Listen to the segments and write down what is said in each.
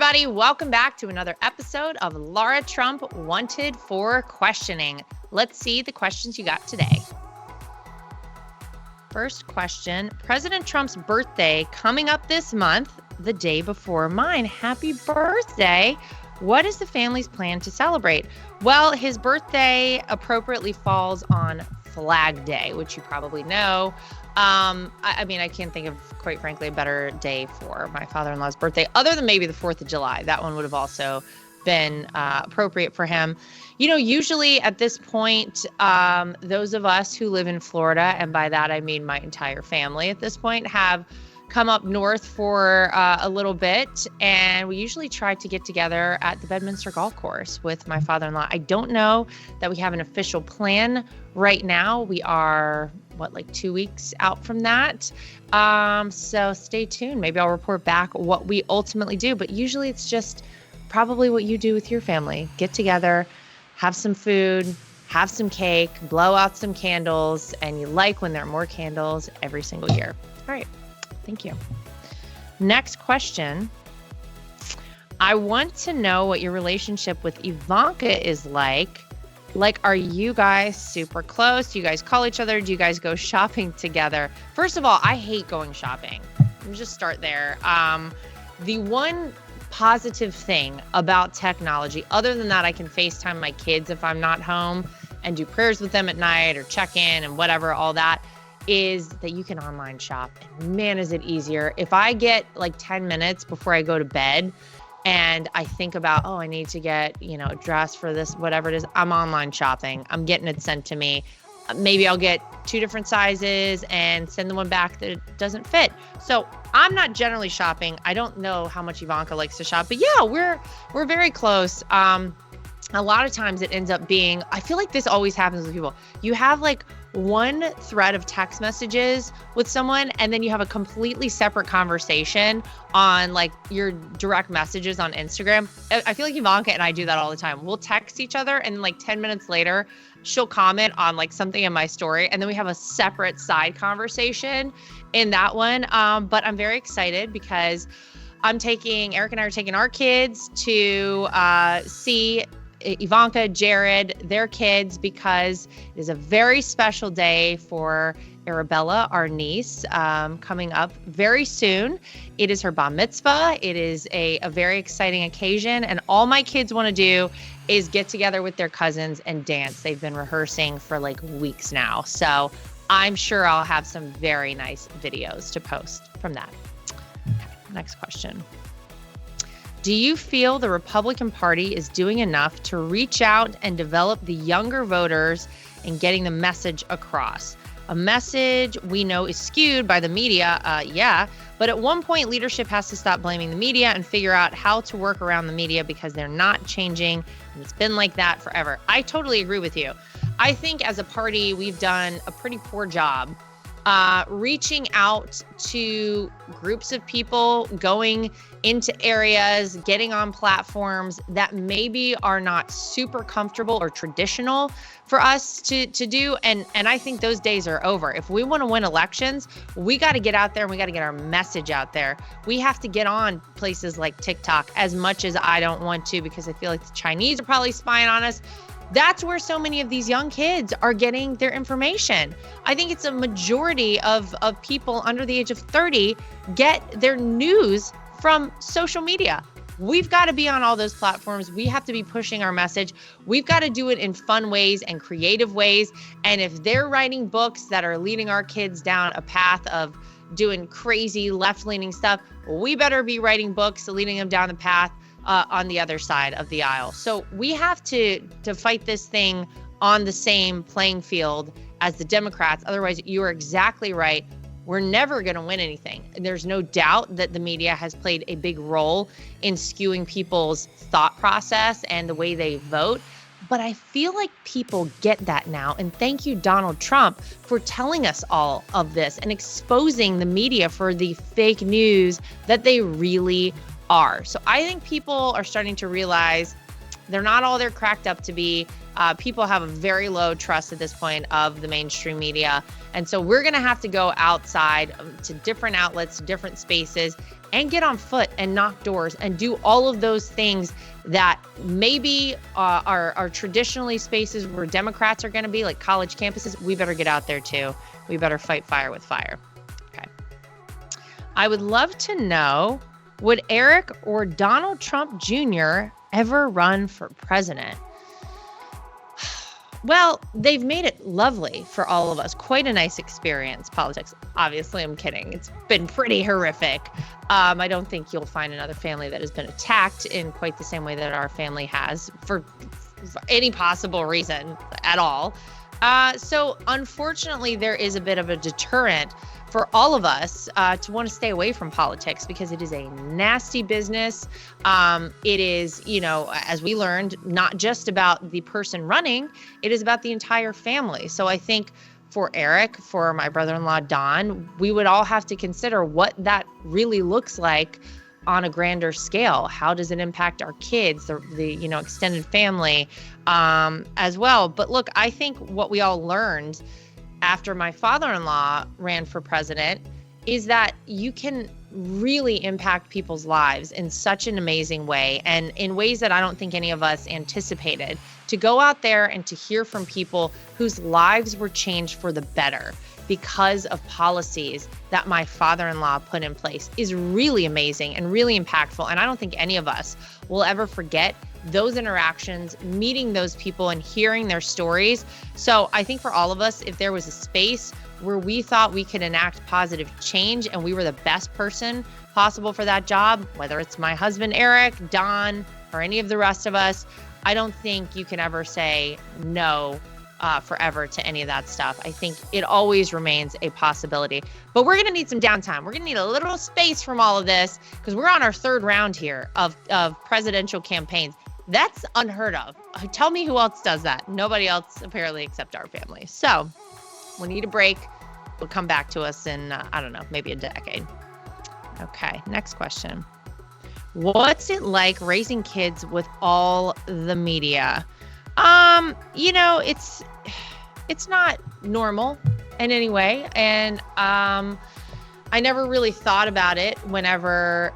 everybody. Welcome back to another episode of Lara Trump Wanted for Questioning. Let's see the questions you got today. First question, President Trump's birthday coming up this month, the day before mine. Happy birthday. What is the family's plan to celebrate? Well, his birthday appropriately falls on Flag Day, which you probably know. I can't think of, quite frankly, a better day for my father-in-law's birthday, other than maybe the 4th of July. That one would have also been appropriate for him. You know, usually at this point, those of us who live in Florida, and by that I mean my entire family at this point, have come up north for a little bit, and we usually try to get together at the Bedminster Golf Course with my father-in-law. I don't know that we have an official plan right now. We are, 2 weeks out from that. So stay tuned. Maybe I'll report back what we ultimately do, but usually it's just probably what you do with your family. Get together, have some food, have some cake, blow out some candles, and you like when there are more candles every single year. All right. Thank you. Next question. I want to know what your relationship with Ivanka is like. Like, are you guys super close? Do you guys call each other? Do you guys go shopping together? First of all, I hate going shopping. Let me just start there. The one positive thing about technology, other than that, I can FaceTime my kids if I'm not home and do prayers with them at night or check in and whatever, all that, is that you can online shop. And man, is it easier. If I get 10 minutes before I go to bed and I think about, I need to get, a dress for this, whatever it is, I'm online shopping. I'm getting it sent to me. Maybe I'll get 2 different sizes and send the one back that doesn't fit. So I'm not generally shopping. I don't know how much Ivanka likes to shop, but yeah, we're very close. A lot of times it ends up being, I feel like this always happens with people. You have one thread of text messages with someone, and then you have a completely separate conversation on your direct messages on Instagram. I feel like Ivanka and I do that all the time. We'll text each other, and 10 minutes later, she'll comment on something in my story, and then we have a separate side conversation in that one. But I'm very excited because Eric and I are taking our kids to see Ivanka, Jared, their kids, because it is a very special day for Arabella, our niece, coming up very soon. It is her bar mitzvah. It is a very exciting occasion, and all my kids want to do is get together with their cousins and dance. They've been rehearsing for weeks now, so I'm sure I'll have some very nice videos to post from that. Okay, next question. Do you feel the Republican Party is doing enough to reach out and develop the younger voters and getting the message across? A message we know is skewed by the media, but at one point leadership has to stop blaming the media and figure out how to work around the media because they're not changing, and it's been like that forever. I totally agree with you. I think as a party, we've done a pretty poor job reaching out to groups of people, going into areas, getting on platforms that maybe are not super comfortable or traditional for us to do. And I think those days are over. If we want to win elections, we got to get out there and we got to get our message out there. We have to get on places like TikTok, as much as I don't want to, because I feel like the Chinese are probably spying on us. That's where so many of these young kids are getting their information. I think it's a majority of people under the age of 30 get their news from social media. We've got to be on all those platforms. We have to be pushing our message. We've got to do it in fun ways and creative ways. And if they're writing books that are leading our kids down a path of doing crazy left-leaning stuff, we better be writing books leading them down the path on the other side of the aisle. So we have to fight this thing on the same playing field as the Democrats. Otherwise, you are exactly right. We're never going to win anything. There's no doubt that the media has played a big role in skewing people's thought process and the way they vote. But I feel like people get that now. And thank you, Donald Trump, for telling us all of this and exposing the media for the fake news that they really are. So I think people are starting to realize they're not all they're cracked up to be. People have a very low trust at this point of the mainstream media. And so we're going to have to go outside to different outlets, different spaces, and get on foot and knock doors and do all of those things that maybe are traditionally spaces where Democrats are going to be, like college campuses. We better get out there too. We better fight fire with fire. Okay. I would love to know, would Eric or Donald Trump Jr. ever run for president? Well, they've made it lovely for all of us. Quite a nice experience, politics. Obviously, I'm kidding. It's been pretty horrific. I don't think you'll find another family that has been attacked in quite the same way that our family has for any possible reason at all. So unfortunately, there is a bit of a deterrent for all of us to want to stay away from politics because it is a nasty business. It is, as we learned, not just about the person running, it is about the entire family. So I think for Eric, for my brother-in-law, Don, we would all have to consider what that really looks like on a grander scale. How does it impact our kids, the extended family as well? But look, I think what we all learned after my father-in-law ran for president is that you can really impact people's lives in such an amazing way and in ways that I don't think any of us anticipated. To go out there and to hear from people whose lives were changed for the better because of policies that my father-in-law put in place is really amazing and really impactful. And I don't think any of us will ever forget those interactions, meeting those people and hearing their stories. So I think for all of us, if there was a space where we thought we could enact positive change and we were the best person possible for that job, whether it's my husband, Eric, Don, or any of the rest of us, I don't think you can ever say no forever to any of that stuff. I think it always remains a possibility. But we're going to need some downtime. We're going to need a little space from all of this because we're on our third round here of presidential campaigns. That's unheard of. Tell me who else does that. Nobody else apparently except our family. So we need a break. It'll come back to us in, maybe a decade. Okay, next question. What's it like raising kids with all the media? It's not normal in any way. And I never really thought about it whenever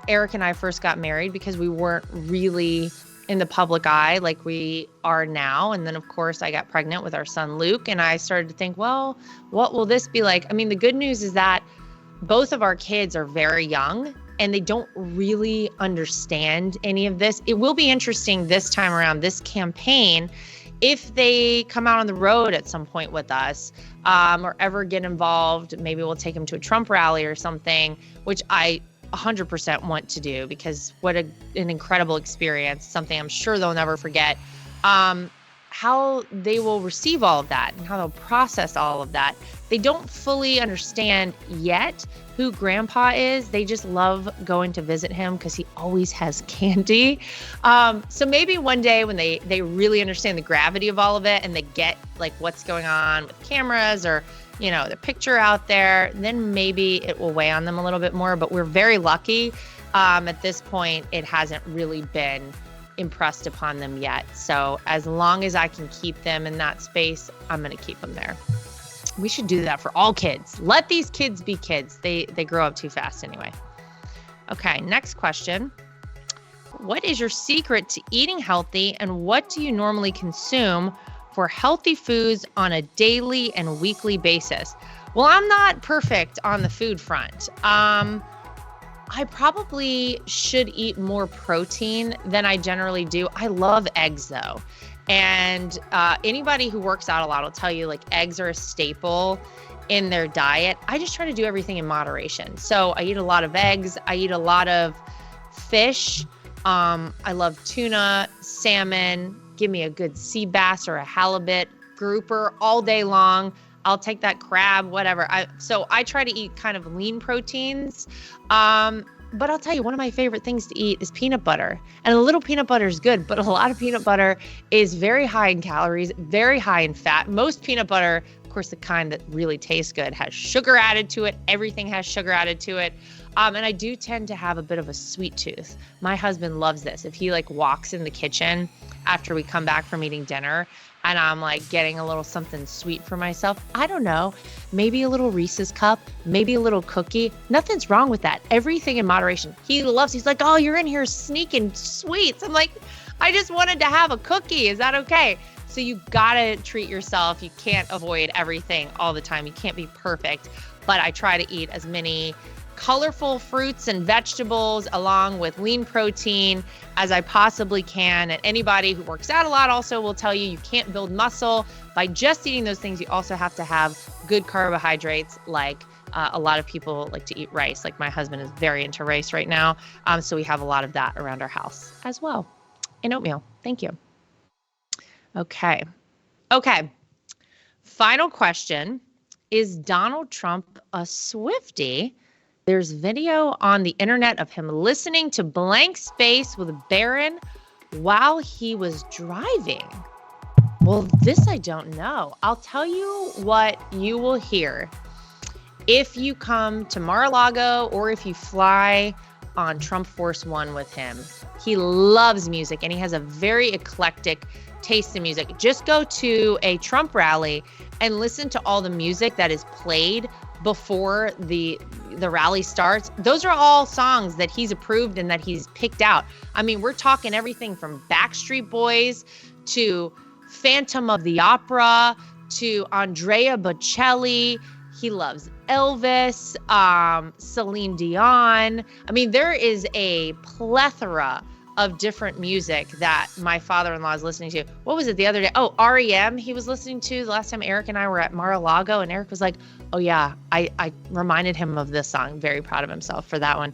Eric and I first got married because we weren't really in the public eye like we are now. And then, of course, I got pregnant with our son, Luke, and I started to think, well, what will this be like? I mean, the good news is that both of our kids are very young and they don't really understand any of this. It will be interesting this time around, this campaign, if they come out on the road at some point with us or ever get involved. Maybe we'll take them to a Trump rally or something, which I 100% want to do because what an incredible experience, something I'm sure they'll never forget. How they will receive all of that and how they'll process all of that. They don't fully understand yet who Grandpa is. They just love going to visit him because he always has candy. So maybe one day when they really understand the gravity of all of it and they get like what's going on with cameras or the picture out there, then maybe it will weigh on them a little bit more. But we're very lucky. At this point, it hasn't really been impressed upon them yet. So as long as I can keep them in that space, I'm going to keep them there. We should do that for all kids. Let these kids be kids. They grow up too fast anyway. Okay, next question. What is your secret to eating healthy and what do you normally consume for healthy foods on a daily and weekly basis? Well, I'm not perfect on the food front. I probably should eat more protein than I generally do. I love eggs though. And anybody who works out a lot will tell you like eggs are a staple in their diet. I just try to do everything in moderation. So I eat a lot of eggs. I eat a lot of fish. I love tuna, salmon. Give me a good sea bass or a halibut grouper all day long. I'll take that crab, whatever. So I try to eat kind of lean proteins. But I'll tell you, one of my favorite things to eat is peanut butter. And a little peanut butter is good, but a lot of peanut butter is very high in calories, very high in fat. Most peanut butter, course, the kind that really tastes good has sugar added to it. Everything has sugar added to it. And I do tend to have a bit of a sweet tooth. My husband loves this. If he like walks in the kitchen after we come back from eating dinner and I'm like getting a little something sweet for myself, I don't know, maybe a little Reese's cup, maybe a little cookie. Nothing's wrong with that. Everything in moderation. He's like, oh, you're in here sneaking sweets. I'm like, I just wanted to have a cookie. Is that okay? So you gotta treat yourself. You can't avoid everything all the time. You can't be perfect, but I try to eat as many colorful fruits and vegetables along with lean protein as I possibly can. And anybody who works out a lot also will tell you can't build muscle by just eating those things. You also have to have good carbohydrates, like a lot of people like to eat rice. Like my husband is very into rice right now. So we have a lot of that around our house as well. And oatmeal. Thank you. Okay. Final question. Is Donald Trump a Swifty? There's video on the internet of him listening to Blank Space with Barron while he was driving. Well, this I don't know. I'll tell you what you will hear if you come to Mar-a-Lago or if you fly on Trump Force One with him. He loves music and he has a very eclectic taste in music. Just go to a Trump rally and listen to all the music that is played before the rally starts. Those are all songs that he's approved and that he's picked out. I mean, we're talking everything from Backstreet Boys to Phantom of the Opera to Andrea Bocelli. He loves Elvis, Celine Dion. I mean, there is a plethora of different music that my father-in-law is listening to. What was it the other day? Oh, REM he was listening to the last time Eric and I were at Mar-a-Lago, and Eric was like, oh yeah, I reminded him of this song. Very proud of himself for that one.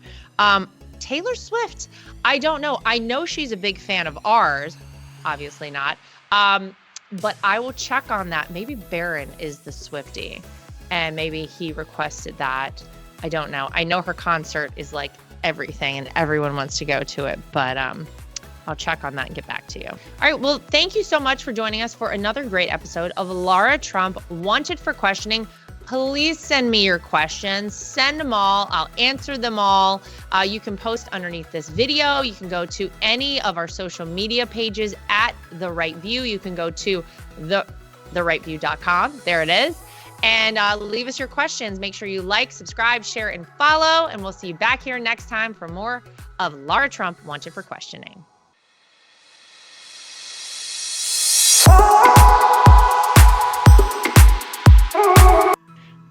Taylor Swift, I don't know. I know she's a big fan of ours. Obviously not. But I will check on that. Maybe Barron is the Swiftie, and maybe he requested that. I don't know. I know her concert is like everything and everyone wants to go to it, but I'll check on that and get back to you. All right. Well, thank you so much for joining us for another great episode of Lara Trump Wanted for Questioning. Please send me your questions. Send them all. I'll answer them all. You can post underneath this video. You can go to any of our social media pages at The Right View. You can go to therightsview.com. There it is. And leave us your questions. Make sure you like, subscribe, share, and follow. And we'll see you back here next time for more of Lara Trump Wanted for Questioning.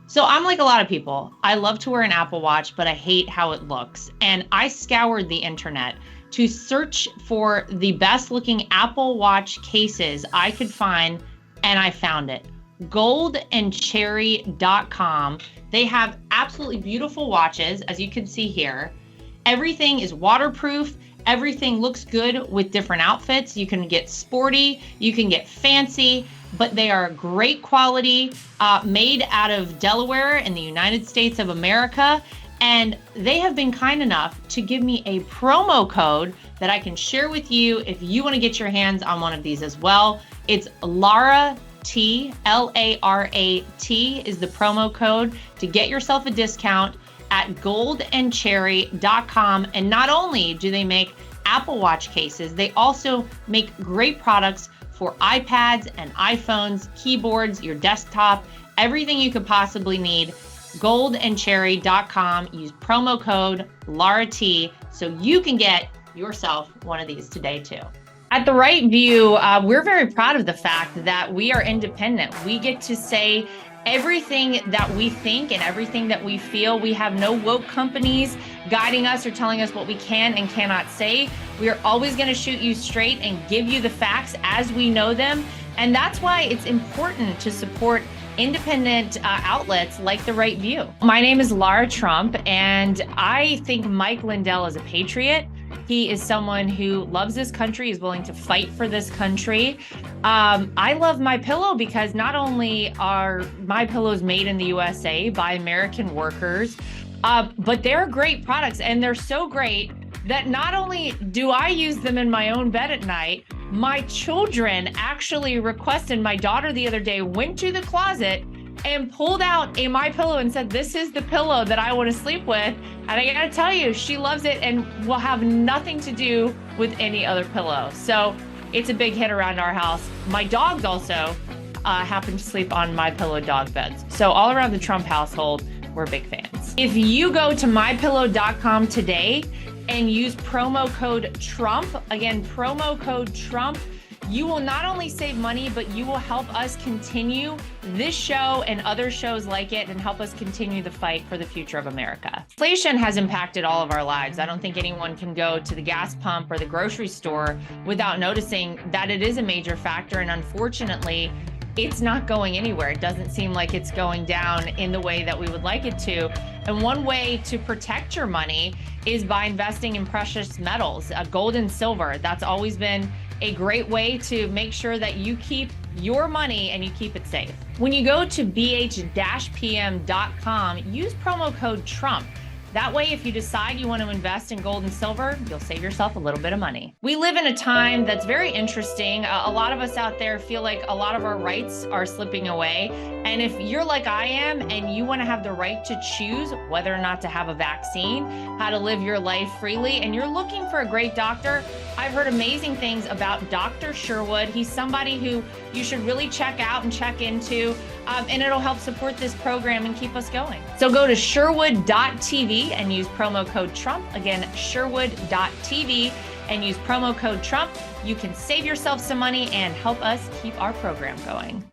So I'm like a lot of people. I love to wear an Apple Watch, but I hate how it looks. And I scoured the internet to search for the best looking Apple Watch cases I could find, and I found it. goldandcherry.com. They have absolutely beautiful watches, as you can see here. Everything is waterproof. Everything looks good with different outfits. You can get sporty, you can get fancy, but they are great quality, made out of Delaware in the United States of America. And they have been kind enough to give me a promo code that I can share with you if you want to get your hands on one of these as well. It's Lara T, L-A-R-A-T is the promo code to get yourself a discount at goldandcherry.com. And not only do they make Apple Watch cases, they also make great products for iPads and iPhones, keyboards, your desktop, everything you could possibly need. Goldandcherry.com. Use promo code LARAT so you can get yourself one of these today too. At The Right View, we're very proud of the fact that we are independent. We get to say everything that we think and everything that we feel. We have no woke companies guiding us or telling us what we can and cannot say. We are always going to shoot you straight and give you the facts as we know them. And that's why it's important to support independent outlets like The Right View. My name is Lara Trump, and I think Mike Lindell is a patriot. He is someone who loves this country, is willing to fight for this country. I love MyPillow because not only are MyPillows made in the USA by American workers, but they're great products, and they're so great that not only do I use them in my own bed at night, my children actually requested. My daughter the other day went to the closet and pulled out a MyPillow and said, this is the pillow that I want to sleep with. And I gotta tell you, she loves it and will have nothing to do with any other pillow. So it's a big hit around our house. My dogs also happen to sleep on MyPillow dog beds. So all around the Trump household, we're big fans. If you go to mypillow.com today and use promo code Trump, again, promo code Trump, you will not only save money, but you will help us continue this show and other shows like it and help us continue the fight for the future of America. Inflation has impacted all of our lives. I don't think anyone can go to the gas pump or the grocery store without noticing that it is a major factor. And unfortunately, it's not going anywhere. It doesn't seem like it's going down in the way that we would like it to. And one way to protect your money is by investing in precious metals, gold and silver. That's always been a great way to make sure that you keep your money and you keep it safe. When you go to bh-pm.com, use promo code Trump. That way, if you decide you want to invest in gold and silver, you'll save yourself a little bit of money. We live in a time that's very interesting. A lot of us out there feel like a lot of our rights are slipping away. And if you're like I am and you want to have the right to choose whether or not to have a vaccine, how to live your life freely, and you're looking for a great doctor, I've heard amazing things about Dr. Sherwood. He's somebody who you should really check out and check into, and it'll help support this program and keep us going. So go to sherwood.tv and use promo code Trump. Again, sherwood.tv and use promo code Trump. You can save yourself some money and help us keep our program going.